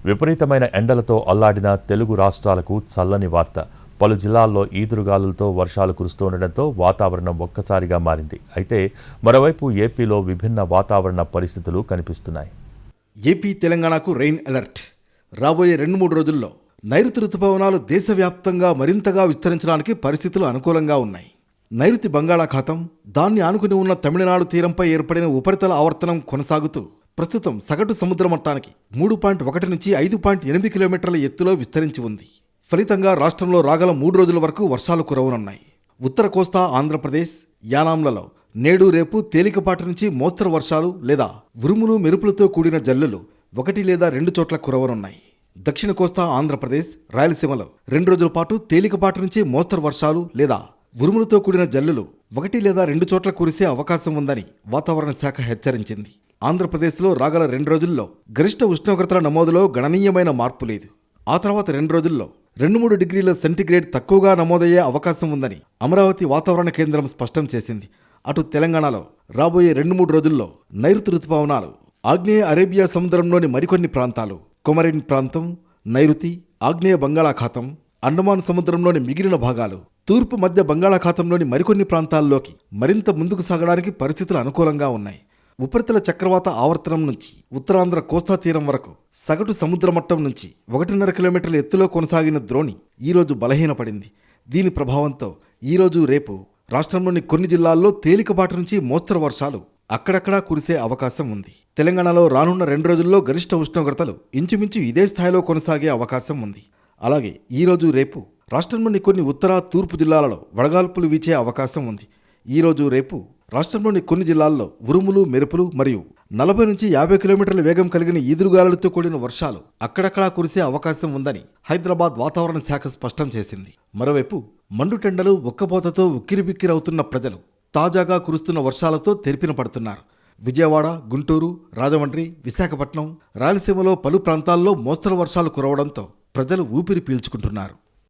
విపరీతమైన ఎండలతో అల్లాడిన తెలుగు రాష్ట్రాలకు చల్లని వార్త. పలు జిల్లాల్లో ఈదురుగాలులతో వర్షాలు కురుస్తుండటంతో వాతావరణం ఒక్కసారిగా మారింది. అయితే మరోవైపు ఏపీలో విభిన్న వాతావరణ పరిస్థితులు కనిపిస్తున్నాయి. ఏపీ తెలంగాణకు రెయిన్ అలర్ట్. రాబోయే 2-3 రోజుల్లో నైరుతి రుతుపవనాలు దేశవ్యాప్తంగా మరింతగా విస్తరించడానికి పరిస్థితులు అనుకూలంగా ఉన్నాయి. నైరుతి బంగాళాఖాతం, దాన్ని ఆనుకుని ఉన్న తమిళనాడు తీరంపై ఏర్పడిన ఉపరితల ఆవర్తనం కొనసాగుతూ ప్రస్తుతం సగటు సముద్ర మట్టానికి 3.1 నుంచి 5.8 కిలోమీటర్ల ఎత్తులో విస్తరించి ఉంది. ఫలితంగా రాష్ట్రంలో రాగల 3 రోజుల వరకు వర్షాలు కురవనున్నాయి. ఉత్తర కోస్తా ఆంధ్రప్రదేశ్, యానాంలలో నేడు రేపు తేలికపాటి నుంచి మోస్తరు వర్షాలు లేదా ఉరుములు మెరుపులతో కూడిన జల్లులు 1 లేదా 2 చోట్ల కురవనున్నాయి. దక్షిణ కోస్తా ఆంధ్రప్రదేశ్, రాయలసీమలో 2 రోజుల పాటు తేలికపాటి నుంచి మోస్తరు వర్షాలు లేదా ఉరుములతో కూడిన జల్లులు 1 లేదా 2 చోట్ల కురిసే అవకాశం ఉందని వాతావరణ శాఖ హెచ్చరించింది. ఆంధ్రప్రదేశ్లో రాగల 2 రోజుల్లో గరిష్ట ఉష్ణోగ్రతల నమోదులో గణనీయమైన మార్పు లేదు. ఆ తర్వాత 2 రోజుల్లో 2-3 డిగ్రీల సెంటీగ్రేడ్ తక్కువగా నమోదయ్యే అవకాశం ఉందని అమరావతి వాతావరణ కేంద్రం స్పష్టం చేసింది. అటు తెలంగాణలో రాబోయే 2-3 రోజుల్లో నైరుతి రుతుపవనాలు ఆగ్నేయ అరేబియా సముద్రంలోని మరికొన్ని ప్రాంతాలు, కొమరిన్ ప్రాంతం, నైరుతి ఆగ్నేయ బంగాళాఖాతం, అండమాన్ సముద్రంలోని మిగిలిన భాగాలు, తూర్పు మధ్య బంగాళాఖాతంలోని మరికొన్ని ప్రాంతాల్లోకి మరింత ముందుకు సాగడానికి పరిస్థితులు అనుకూలంగా ఉన్నాయి. ఉపరితల చక్రవాత ఆవర్తనం నుంచి ఉత్తరాంధ్ర కోస్తా తీరం వరకు సగటు సముద్ర మట్టం నుంచి 1.5 కిలోమీటర్ల ఎత్తులో కొనసాగిన ద్రోణి ఈరోజు బలహీనపడింది. దీని ప్రభావంతో ఈరోజు రేపు రాష్ట్రంలోని కొన్ని జిల్లాల్లో తేలికపాటి నుంచి మోస్తరు వర్షాలు అక్కడక్కడా కురిసే అవకాశం ఉంది. తెలంగాణలో రానున్న 2 రోజుల్లో గరిష్ట ఉష్ణోగ్రతలు ఇంచుమించు ఇదే స్థాయిలో కొనసాగే అవకాశం ఉంది. అలాగే ఈరోజు రేపు రాష్ట్రంలోని కొన్ని ఉత్తర తూర్పు జిల్లాలలో వడగాల్పులు వీచే అవకాశం ఉంది. ఈరోజు రేపు రాష్ట్రంలోని కొన్ని జిల్లాల్లో ఉరుములు మెరుపులు మరియు 40 నుంచి 50 కిలోమీటర్ల వేగం కలిగిన ఈదురుగాలులతో కూడిన వర్షాలు అక్కడక్కడా కురిసే అవకాశం ఉందని హైదరాబాద్ వాతావరణ శాఖ స్పష్టం చేసింది. మరోవైపు మండుటెండలు ఉక్కపోతతో ఉక్కిరిబిక్కిరవుతున్న ప్రజలు తాజాగా కురుస్తున్న వర్షాలతో తెరిపిన పడుతున్నారు. విజయవాడ, గుంటూరు, రాజమండ్రి, విశాఖపట్నం, రాయలసీమలో పలు ప్రాంతాల్లో మోస్తరు వర్షాలు కురవడంతో ప్రజలు ఊపిరి పీల్చుకుంటున్నారు.